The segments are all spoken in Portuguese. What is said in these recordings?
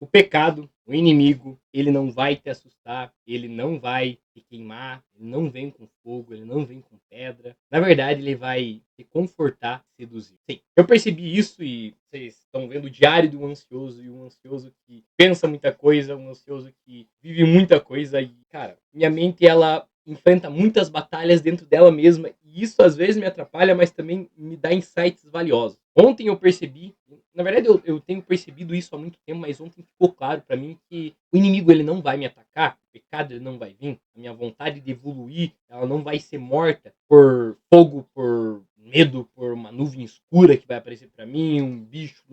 O pecado, o inimigo, ele não vai te assustar, ele não vai te queimar, ele não vem com fogo, ele não vem com pedra. Na verdade, ele vai te confortar, seduzir. Sim, eu percebi isso e vocês estão vendo o diário do ansioso e um ansioso que pensa muita coisa, um ansioso que vive muita coisa e, cara, minha mente ela enfrenta muitas batalhas dentro dela mesma e isso às vezes me atrapalha, mas também me dá insights valiosos. Ontem eu percebi, na verdade eu tenho percebido isso há muito tempo, mas ontem ficou claro para mim que o inimigo ele não vai me atacar, o pecado ele não vai vir, a minha vontade de evoluir ela não vai ser morta por fogo, por medo, por uma nuvem escura que vai aparecer para mim, um bicho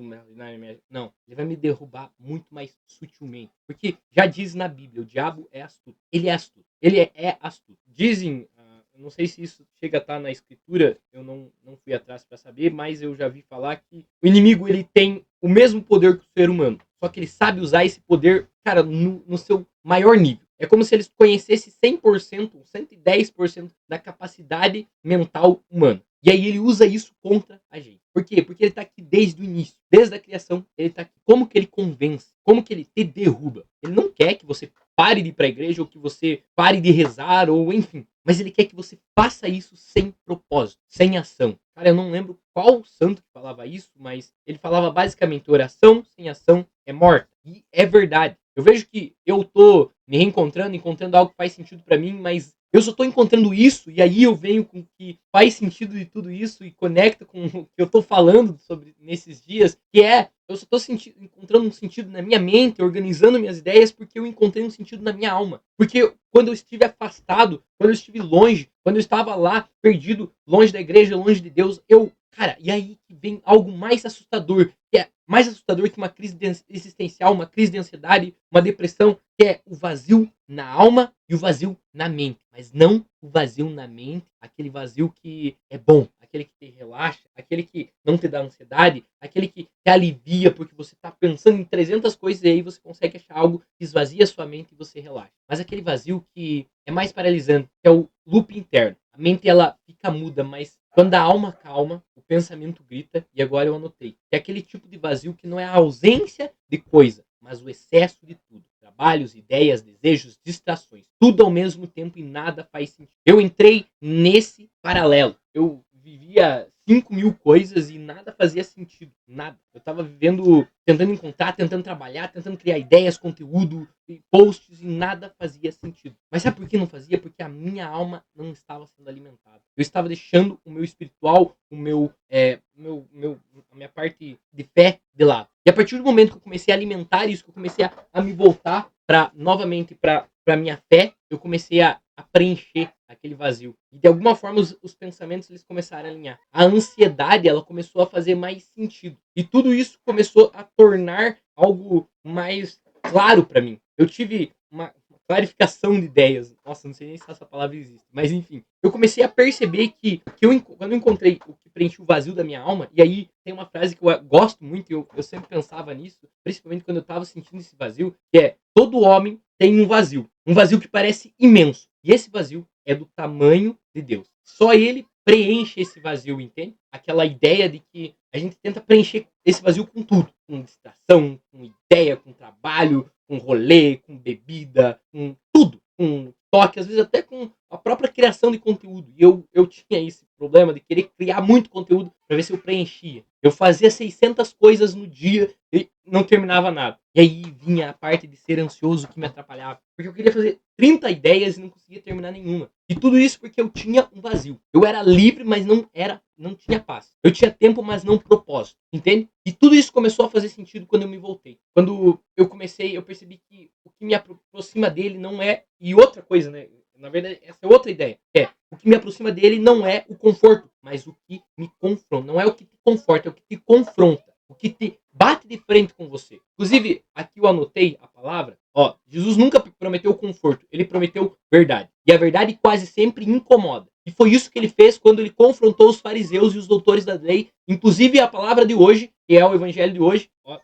não, ele vai me derrubar muito mais sutilmente, porque já diz na Bíblia, o diabo é astuto, ele é astuto, ele é astuto. Dizem não sei se isso chega a estar na escritura, eu não fui atrás para saber, mas eu já vi falar que o inimigo ele tem o mesmo poder que o ser humano, só que ele sabe usar esse poder, cara, no seu maior nível. É como se eles conhecessem 100%, 110% da capacidade mental humana. E aí ele usa isso contra a gente. Por quê? Porque ele está aqui desde o início, desde a criação, ele está aqui. Como que ele convence? Como que ele te derruba? Ele não quer que você pare de ir para a igreja ou que você pare de rezar ou enfim, mas ele quer que você faça isso sem propósito, sem ação. Cara, eu não lembro qual santo que falava isso, mas ele falava basicamente oração sem ação é morta. E é verdade. Eu vejo que eu tô me reencontrando, encontrando algo que faz sentido para mim, mas eu só tô encontrando isso e aí eu venho com o que faz sentido de tudo isso e conecta com o que eu tô falando sobre nesses dias, que é eu só tô encontrando um sentido na minha mente, organizando minhas ideias, porque eu encontrei um sentido na minha alma. Porque quando eu estive afastado, quando eu estive longe, quando eu estava lá, perdido, longe da igreja, longe de Deus, cara, e aí vem algo mais assustador, que é mais assustador que uma crise existencial, uma crise de ansiedade, uma depressão, que é o vazio na alma e o vazio na mente. Mas não o vazio na mente, aquele vazio que é bom, aquele que te relaxa, aquele que não te dá ansiedade, aquele que te alivia porque você está pensando em 300 coisas e aí você consegue achar algo que esvazia a sua mente e você relaxa. Mas aquele vazio que é mais paralisante, que é o loop interno. A mente ela fica muda, mas quando a alma calma, o pensamento grita, e agora eu anotei. Que é aquele tipo de vazio que não é a ausência de coisa, mas o excesso de tudo. Trabalhos, ideias, desejos, distrações. Tudo ao mesmo tempo e nada faz sentido. Eu entrei nesse paralelo. Eu vivia 5.000 coisas e nada fazia sentido. Nada. Eu tava vivendo, tentando encontrar, tentando trabalhar, tentando criar ideias, conteúdo, posts e nada fazia sentido. Mas sabe por que não fazia? Porque a minha alma não estava sendo alimentada. Eu estava deixando o meu espiritual, a minha parte de fé de lado. E a partir do momento que eu comecei a alimentar isso, que eu comecei a me voltar para novamente para minha fé, eu comecei a preencher aquele vazio. E de alguma forma os pensamentos eles começaram a alinhar. A ansiedade ela começou a fazer mais sentido. E tudo isso começou a tornar algo mais claro para mim. Eu tive uma clarificação de ideias. Nossa, não sei nem se essa palavra existe. Mas enfim, eu comecei a perceber que quando eu encontrei o que preenche o vazio da minha alma, e aí tem uma frase que eu gosto muito, eu sempre pensava nisso, principalmente quando eu estava sentindo esse vazio, que é: todo homem tem um vazio que parece imenso. E esse vazio é do tamanho de Deus. Só ele preenche esse vazio, entende? Aquela ideia de que a gente tenta preencher esse vazio com tudo. Com distração, com ideia, com trabalho, com rolê, com bebida, com tudo. Com toque, às vezes até com a própria criação de conteúdo. E eu tinha esse problema de querer criar muito conteúdo para ver se eu preenchia. Eu fazia 600 coisas no dia e não terminava nada. E aí vinha a parte de ser ansioso que me atrapalhava. Porque eu queria fazer 30 ideias e não conseguia terminar nenhuma. E tudo isso porque eu tinha um vazio. Eu era livre, mas não tinha paz. Eu tinha tempo, mas não propósito. Entende? E tudo isso começou a fazer sentido quando eu me voltei. Quando eu comecei, eu percebi que o que me aproxima dele não é... E outra coisa, né? Na verdade, essa é outra ideia. O que me aproxima dele não é o conforto, mas o que me confronta. Não é o que te conforta, é o que te confronta. O que te bate de frente com você. Inclusive, aqui eu anotei a palavra. Ó, Jesus nunca prometeu conforto, ele prometeu verdade. E a verdade quase sempre incomoda. E foi isso que ele fez quando ele confrontou os fariseus e os doutores da lei. Inclusive a palavra de hoje, que é o evangelho de hoje. Ó,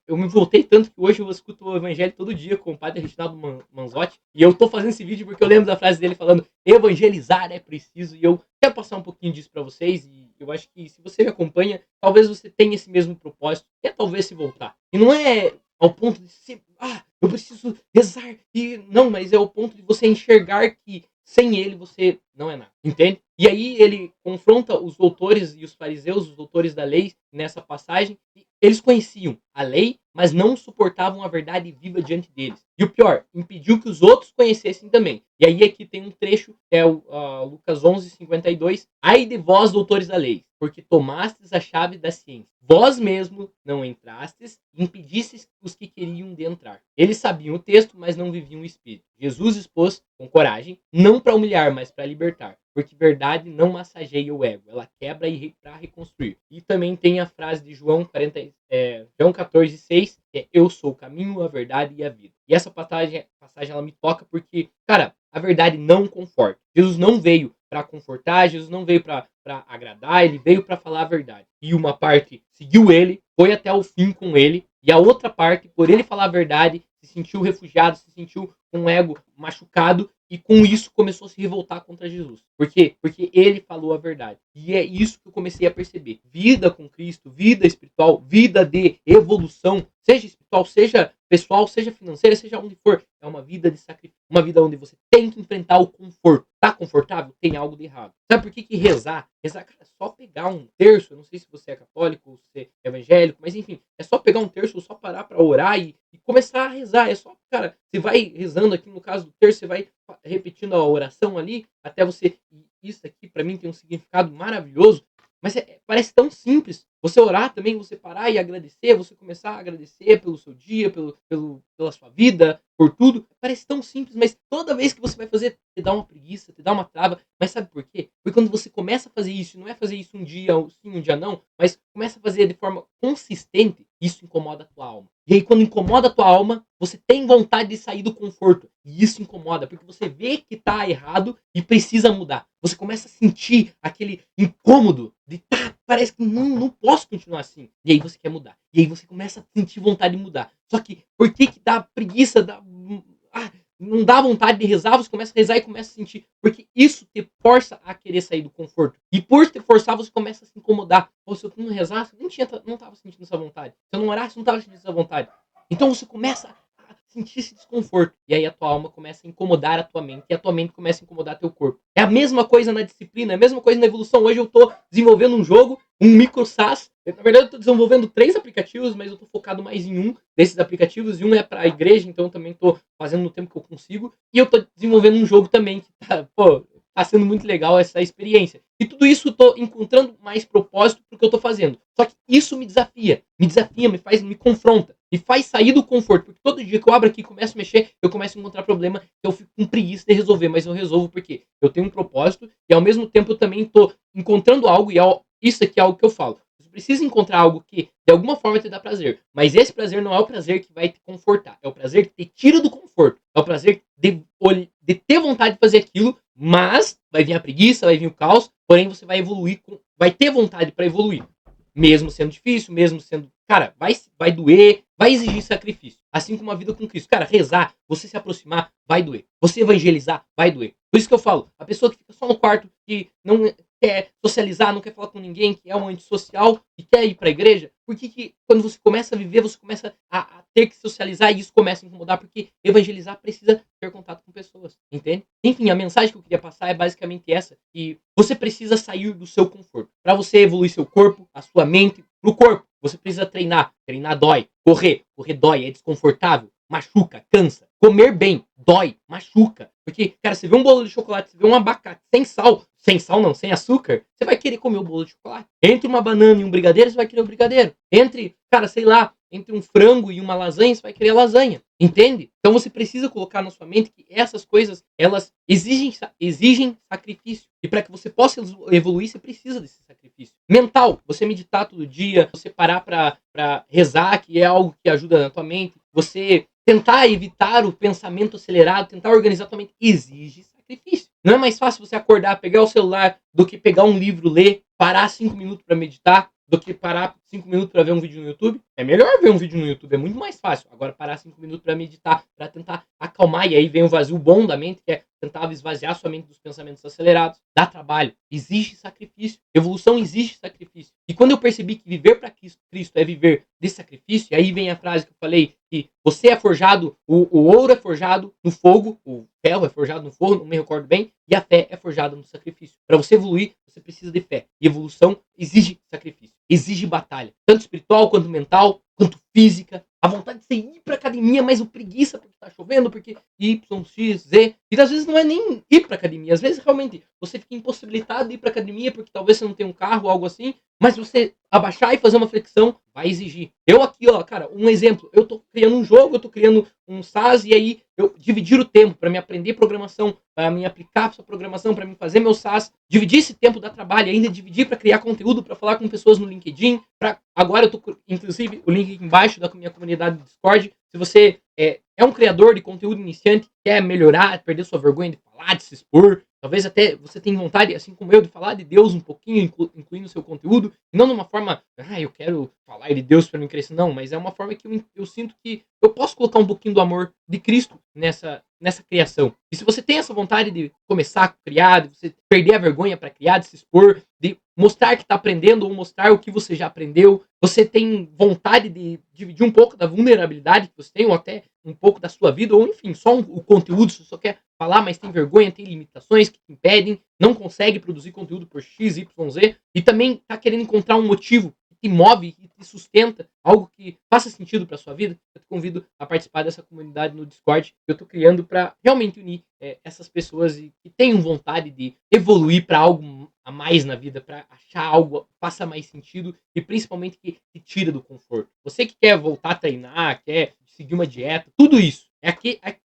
eu me voltei tanto que hoje eu escuto o evangelho todo dia com o padre Reginaldo Manzotti. E eu tô fazendo esse vídeo porque eu lembro da frase dele falando: evangelizar é preciso. E eu quero passar um pouquinho disso para vocês. E eu acho que se você me acompanha, talvez você tenha esse mesmo propósito, que é talvez se voltar. E não é ao ponto de ser, eu preciso rezar. E não, mas é o ponto de você enxergar que sem ele você não é nada, entende? E aí ele confronta os doutores e os fariseus, os doutores da lei, nessa passagem. E eles conheciam a lei, mas não suportavam a verdade viva diante deles. E o pior, impediu que os outros conhecessem também. E aí aqui tem um trecho, que é o Lucas 11:52. Ai de vós, doutores da lei, porque tomastes a chave da ciência. Vós mesmo não entrastes e impedistes os que queriam de entrar. Eles sabiam o texto, mas não viviam o espírito. Jesus expôs com coragem, não para humilhar, mas para libertar. Porque verdade não massageia o ego, ela quebra para reconstruir. E também tem a frase de João 14:6, que é eu sou o caminho, a verdade e a vida. E essa passagem ela me toca porque, cara, a verdade não conforta. Jesus não veio para confortar, Jesus não veio para agradar, ele veio para falar a verdade. E uma parte seguiu ele, foi até o fim com ele, e a outra parte, por ele falar a verdade, se sentiu refugiado, se sentiu com o ego machucado, e com isso começou a se revoltar contra Jesus. Por quê? Porque ele falou a verdade. E é isso que eu comecei a perceber. Vida com Cristo, vida espiritual, vida de evolução, seja espiritual, seja pessoal, seja financeira, seja onde for, é uma vida de sacrifício, uma vida onde você tem que enfrentar o conforto. Tá confortável? Tem algo de errado. Sabe por que rezar? Rezar, cara, é só pegar um terço, eu não sei se você é católico ou se é evangélico, mas enfim, é só pegar um terço ou só parar para orar e começar a rezar. É só, cara, você vai rezando aqui, no caso do terço, você vai repetindo a oração ali, até você, isso aqui para mim tem um significado maravilhoso, mas parece tão simples. Você orar também, você parar e agradecer, você começar a agradecer pelo seu dia, pela sua vida, por tudo. Parece tão simples, mas toda vez que você vai fazer, te dá uma preguiça, te dá uma trava. Mas sabe por quê? Porque quando você começa a fazer isso, não é fazer isso um dia sim, um dia não, mas começa a fazer de forma consistente, isso incomoda a tua alma. E aí, quando incomoda a tua alma, você tem vontade de sair do conforto. E isso incomoda, porque você vê que tá errado e precisa mudar. Você começa a sentir aquele incômodo de parece que não posso continuar assim. E aí você quer mudar. E aí você começa a sentir vontade de mudar. Só que por que dá preguiça, não dá vontade de rezar, você começa a rezar e começa a sentir. Porque isso te força a querer sair do conforto. E por te forçar, você começa a se incomodar. Pô, se eu não rezasse, eu não tava sentindo essa vontade. Se eu não orasse, eu não tava sentindo essa vontade. Então você começa a sentir esse desconforto. E aí a tua alma começa a incomodar a tua mente. E a tua mente começa a incomodar teu corpo. É a mesma coisa na disciplina, é a mesma coisa na evolução. Hoje eu tô desenvolvendo um jogo, um micro SaaS. Na verdade, eu tô desenvolvendo 3 aplicativos, mas eu tô focado mais em um desses aplicativos. E um é pra igreja, então eu também tô fazendo no tempo que eu consigo. E eu tô desenvolvendo um jogo também que tá sendo muito legal essa experiência. E tudo isso eu tô encontrando mais propósito pro que eu tô fazendo. Só que isso me desafia, me confronta, me faz sair do conforto. Porque todo dia que eu abro aqui e começo a mexer, eu começo a encontrar problema que eu fico com preguiça de resolver. Mas eu resolvo porque eu tenho um propósito e ao mesmo tempo eu também tô encontrando algo, e isso aqui é algo que eu falo. Você precisa encontrar algo que de alguma forma te dá prazer. Mas esse prazer não é o prazer que vai te confortar. É o prazer que te tira do conforto. É o prazer de ter vontade de fazer aquilo, mas vai vir a preguiça, vai vir o caos, porém você vai evoluir, vai ter vontade para evoluir. Mesmo sendo difícil, mesmo sendo... Cara, vai doer, vai exigir sacrifício. Assim como a vida com Cristo. Cara, rezar, você se aproximar, vai doer. Você evangelizar, vai doer. Por isso que eu falo, a pessoa que fica só no quarto, que não quer socializar, não quer falar com ninguém, que é um antissocial e quer ir para a igreja, por que quando você começa a viver, você começa a ter que socializar e isso começa a incomodar? Porque evangelizar precisa ter contato com pessoas, entende? Enfim, a mensagem que eu queria passar é basicamente essa, que você precisa sair do seu conforto. Para você evoluir seu corpo, a sua mente, pro corpo, você precisa treinar. Treinar dói. Correr dói, é desconfortável, machuca, cansa. Comer bem, dói, machuca. Porque, cara, você vê um bolo de chocolate, você vê um abacate sem sal não, sem açúcar, você vai querer comer o bolo de chocolate. Entre uma banana e um brigadeiro, você vai querer o brigadeiro. Entre, cara, sei lá, entre um frango e uma lasanha, você vai querer a lasanha. Entende? Então você precisa colocar na sua mente que essas coisas, elas exigem sacrifício. E para que você possa evoluir, você precisa desse sacrifício. Mental, você meditar todo dia, você parar para rezar, que é algo que ajuda na tua mente. Você tentar evitar o pensamento acelerado, tentar organizar a tua mente, exige sacrifício. Não é mais fácil você acordar, pegar o celular, do que pegar um livro, ler, parar 5 minutos para meditar, do que parar 5 minutos para ver um vídeo no YouTube. É melhor ver um vídeo no YouTube, é muito mais fácil. Agora, parar 5 minutos para meditar, para tentar acalmar, e aí vem o vazio bom da mente, que é tentava esvaziar sua mente dos pensamentos acelerados. Dá trabalho, exige sacrifício. Evolução exige sacrifício. E quando eu percebi que viver para Cristo é viver de sacrifício, e aí vem a frase que eu falei, que você é forjado, o ouro é forjado no fogo, o ferro é forjado no fogo, não me recordo bem, e a fé é forjada no sacrifício. Para você evoluir, você precisa de fé. E evolução exige sacrifício, exige batalha, tanto espiritual quanto mental, quanto física. A vontade de você ir pra academia, mas o preguiça porque tá chovendo, porque Y, X, Z. E às vezes não é nem ir pra academia. Às vezes realmente você fica impossibilitado de ir pra academia porque talvez você não tenha um carro ou algo assim. Mas você abaixar e fazer uma flexão vai exigir. Eu aqui, ó, cara, um exemplo. Eu tô criando um jogo, eu tô criando um SaaS e aí eu dividir o tempo para me aprender programação, para me aplicar essa programação, para me fazer meu SaaS, dividir esse tempo da trabalho, ainda dividir para criar conteúdo, para falar com pessoas no LinkedIn, para agora eu tô, inclusive, o link aqui embaixo da minha comunidade do Discord. Se você é um criador de conteúdo iniciante, quer melhorar, perder sua vergonha de falar, de se expor, talvez até você tenha vontade, assim como eu, de falar de Deus um pouquinho, incluindo o seu conteúdo, e não de uma forma, eu quero falar de Deus para mim crescer, não, mas é uma forma que eu sinto que eu posso colocar um pouquinho do amor de Cristo nessa criação. E se você tem essa vontade de começar a criar, de você perder a vergonha para criar, de se expor, de mostrar que está aprendendo ou mostrar o que você já aprendeu, você tem vontade de dividir um pouco da vulnerabilidade que você tem, ou até um pouco da sua vida, ou enfim, só o conteúdo, se você só quer falar, mas tem vergonha, tem limitações que te impedem, não consegue produzir conteúdo por X, Y, Z, e também está querendo encontrar um motivo que te move, que te sustenta, algo que faça sentido para sua vida, eu te convido a participar dessa comunidade no Discord que eu estou criando para realmente unir essas pessoas que tenham vontade de evoluir para algo a mais na vida, para achar algo que faça mais sentido e principalmente que te tira do conforto. Você que quer voltar a treinar, quer seguir uma dieta, tudo isso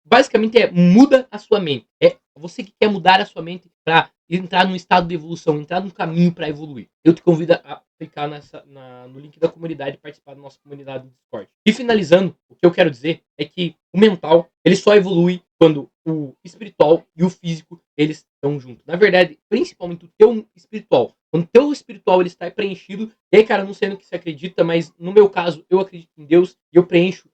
basicamente muda a sua mente. É você que quer mudar a sua mente para entrar num estado de evolução, entrar num caminho para evoluir. Eu te convido a clicar no link da comunidade e participar da nossa comunidade do Discord. E finalizando, o que eu quero dizer é que o mental, ele só evolui quando o espiritual e o físico, eles estão juntos. Na verdade, principalmente o teu espiritual. Quando o teu espiritual ele está preenchido, e aí, cara, não sei no que você acredita, mas no meu caso, eu acredito em Deus e eu preencho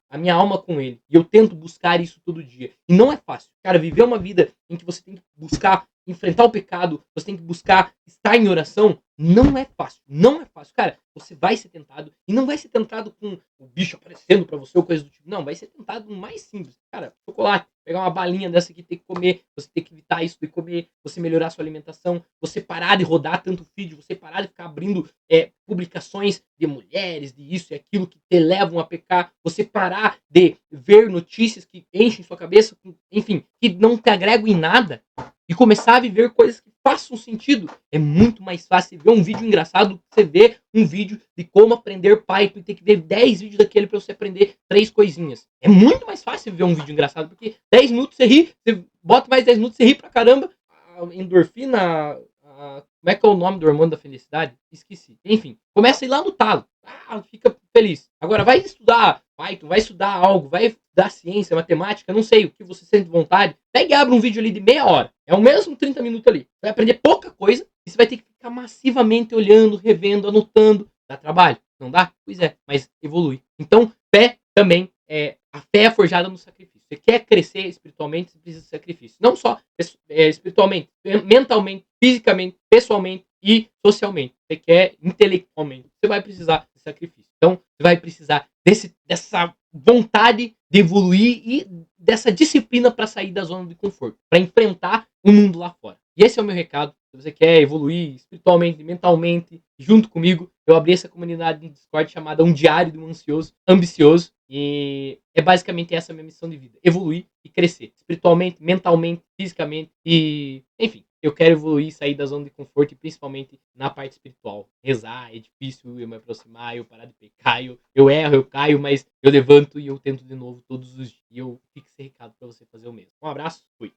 a minha alma com ele. E eu tento buscar isso todo dia. E não é fácil. Cara, viver uma vida em que você tem que buscar enfrentar o pecado, você tem que buscar estar em oração, não é fácil. Não é fácil. Cara, você vai ser tentado e não vai ser tentado com o bicho aparecendo pra você ou coisa do tipo. Não, vai ser tentado no mais simples. Cara, chocolate, pegar uma balinha dessa aqui, ter que comer, você tem que evitar isso de comer, você melhorar a sua alimentação, você parar de rodar tanto feed, você parar de ficar abrindo publicações de mulheres, de isso e aquilo que te levam a pecar, você parar de ver notícias que enchem sua cabeça, enfim, que não te agregam em nada, e começar a viver coisas que façam sentido. É muito mais fácil ver um vídeo engraçado do que você ver um vídeo de como aprender Python e ter que ver 10 vídeos daquele para você aprender 3 coisinhas. É muito mais fácil ver um vídeo engraçado, porque 10 minutos você ri, você bota mais 10 minutos, você ri pra caramba, a endorfina, como é que é o nome do hormônio da felicidade? Esqueci. Enfim, começa a ir lá no talo. Fica feliz. Agora vai estudar Python, vai estudar algo, vai estudar ciência, matemática, não sei, o que você sente vontade. Pega e abre um vídeo ali de meia hora. É o mesmo 30 minutos ali. Você vai aprender pouca coisa e você vai ter que ficar massivamente olhando, revendo, anotando. Dá trabalho? Não dá? Pois é, mas evolui. Então, fé também a fé é forjada no sacrifício. Você quer crescer espiritualmente, você precisa de sacrifício. Não só espiritualmente, mentalmente, fisicamente, pessoalmente e socialmente. Você quer intelectualmente. Você vai precisar de sacrifício. Então, você vai precisar dessa vontade de evoluir e dessa disciplina para sair da zona de conforto, para enfrentar o mundo lá fora. E esse é o meu recado. Se você quer evoluir espiritualmente, mentalmente, junto comigo, eu abri essa comunidade no Discord chamada Um Diário de um Ansioso Ambicioso. E é basicamente essa a minha missão de vida. Evoluir e crescer. Espiritualmente, mentalmente, fisicamente. E, enfim, eu quero evoluir, sair da zona de conforto e principalmente na parte espiritual. Rezar, é difícil eu me aproximar, eu parar de pecar, eu erro, eu caio, mas eu levanto e eu tento de novo todos os dias. E eu fico esse recado para você fazer o mesmo. Um abraço, fui.